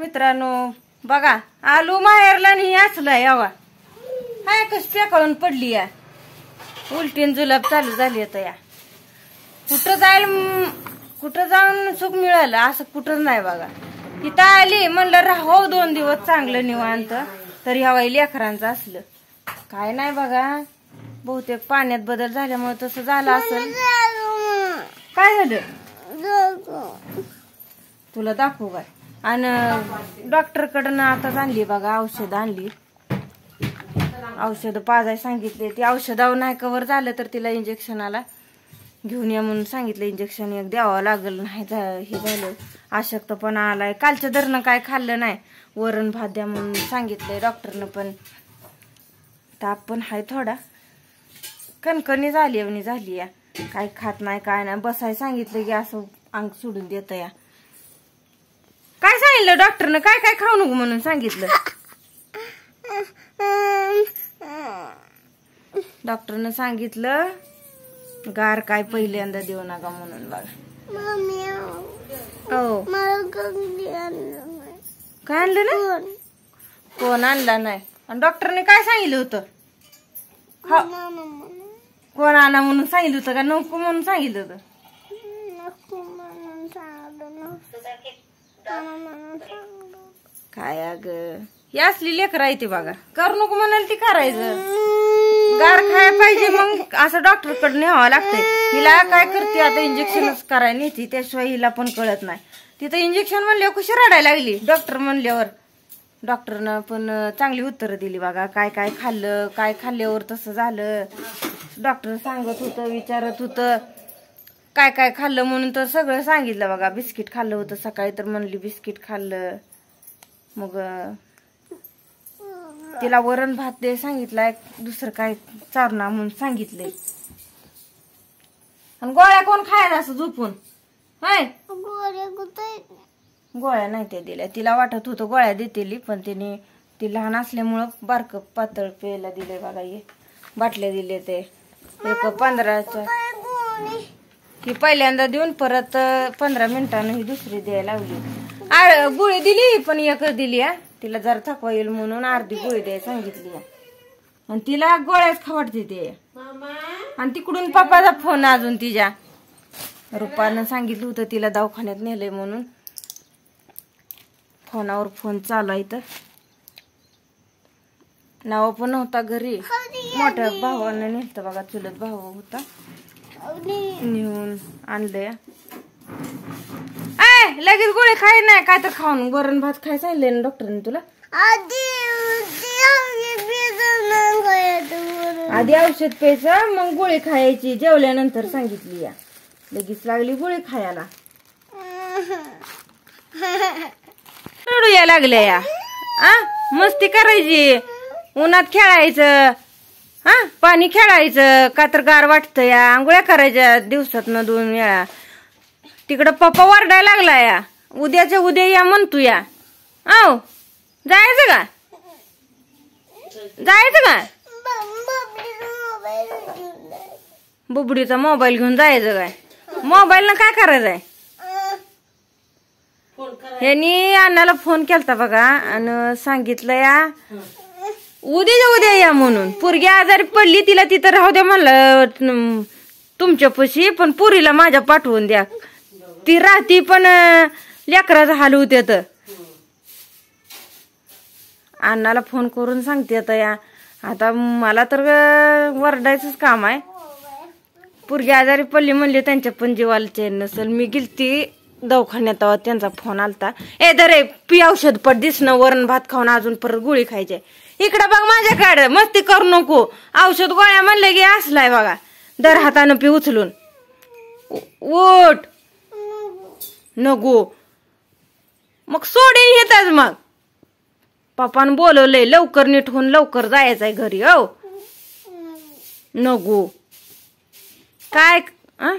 मित्रांनो बघा आलू माहेरला नाही असलं यावा हाय कस पेकाळून पडली या उलटीन जुलाब चालू झाली आता या कुठं जाऊन सुख मिळालं असं कुठंच नाही बघा इथं आली म्हणलं राहो 2 दिवस चांगलं निवांत तरी हवा लेकरांचं असलं काय नाही बघा बहुतेक पाण्यात बदल झाल्यामुळे तसं झालं असेल काय झालं तुला दाखवू काय आणि डॉक्टर कडनं आता आणली बघा औषध आणली औषध पाजाय सांगितले ती औषधावर नाही कव्हर झालं तर तिला इंजेक्शनाला घेऊन या म्हणून सांगितलं इंजेक्शन एक द्यावं लागल नाही हे झालं अशक्तपणा आलाय कालच्या दरनं काय खाल्लं नाही वरण भात द्या म्हणून सांगितलंय डॉक्टरनं पण ताप पण हाय थोडा कणकणी झाली या काय खात नाही काय नाही बसाय सांगितलं की असं अंग सोडून देत या काय सांगितलं डॉक्टरनं काय काय खाऊ नको म्हणून सांगितलं डॉक्टरनं सांगितलं गार काय पहिल्यांदा देऊ नका म्हणून बघा हो काय आणलं ना कोण आणला नाही आणि डॉक्टरने काय सांगितलं होतं कोण आणा म्हणून सांगितलं होतं का नको म्हणून सांगितलं होतं काय अग ही असली लेकर आहे ती बघा करू नको म्हणाल ती करायचं गार खायला पाहिजे मग असं डॉक्टर कडे न्यावं लागतंय हिला काय करते आता इंजेक्शनच करायला नेते त्याशिवाय हिला पण कळत नाही तिथं इंजेक्शन म्हणल्यावर कशी रडायला लागली डॉक्टर म्हणल्यावर डॉक्टरनं पण चांगली उत्तरं दिली बघा काय काय खाल्लं काय खाल्ल्यावर तसं झालं डॉक्टर सांगत होतं विचारत होतं काय काय खाल्लं म्हणून तर सगळं सांगितलं बघा बिस्किट खाल्लं होतं सकाळी तर म्हणली बिस्किट खाल्लं मग तिला वरण भात दे सांगितलाय दुसरं काय चारणा म्हणून सांगितलंय आणि गोळ्या कोण खायला असं झोपून हाय गोळ्या नाही त्या दिल्या तिला वाटत होतं गोळ्या देतेली पण तिने ती लहान असल्यामुळं बारक पातळ प्यायला दिले बघा हे बाटल्या दिले ते एक 15च्या ही पहिल्यांदा देऊन परत 15 मिनिटांनी ही दुसरी द्यायला लावली गोळी दिली पण एकच दिली हा तिला जरा थकवा येईल म्हणून अर्धी गोळी द्यायला सांगितली आणि तिला गोळ्याच खावडते ते आणि तिकडून पप्पाचा फोन अजून तिच्या रुपानं सांगितलं होतं तिला दवाखान्यात नेलंय म्हणून फोनावर फोन चालू आहे तर नाव पण नव्हता घरी मोठ्या भावानं नेलतं बघा चुलत भाऊ होता नेऊन आणलंय लगेच गोळी खाय नाही काय तर खाऊन वरण भात खाय सांगितलंय ना डॉक्टरने तुला आधी औषध प्यायचं मग गोळी खायची जेवल्यानंतर सांगितली या लगेच लागली गोळी खायला रडू या लागल्या या मस्ती करायची उन्हात खेळायचं पाणी खेळायचं का तर गार वाटतं या आंघोळ्या करायच्या दिवसातनं 2 वेळा तिकडं पप्पा वरडायला लागला या उद्याच्या उद्या या म्हणतो या जायचं का बुबडीचा मोबाईल घेऊन जायचं काय मोबाईल ना काय करायचंय ह्यांनी अण्णाला फोन केलता बघा आणि सांगितलं या उद्या या म्हणून पोरगी आजारी पडली तिला तिथं राहू द्या म्हणलं तुमच्यापाशी पण पुरीला माझ्या पाठवून द्या ती राहती पण लेकराचा हाल होते तर अण्णाला फोन करून सांगते आता मला तर वरडायचंच काम आहे पोरगी आजारी पडली म्हणली त्यांच्या पण जीवाला चैन नसेल मी गेलती दवाखान्यात त्यांचा फोन आलता दरे पी औषध पट दिसणं वरण भात खाऊन अजून परत गोळी खायचे इकडं बघ माझ्याकडे मस्ती करू नको औषध गोळ्या म्हणले की असलाय बघा दर हातानं पी उचलून ओट नको मग सोडीन येतच मग पप्पानं बोलवलंय लवकर नीट होऊन लवकर जायचंय घरी नको काय काय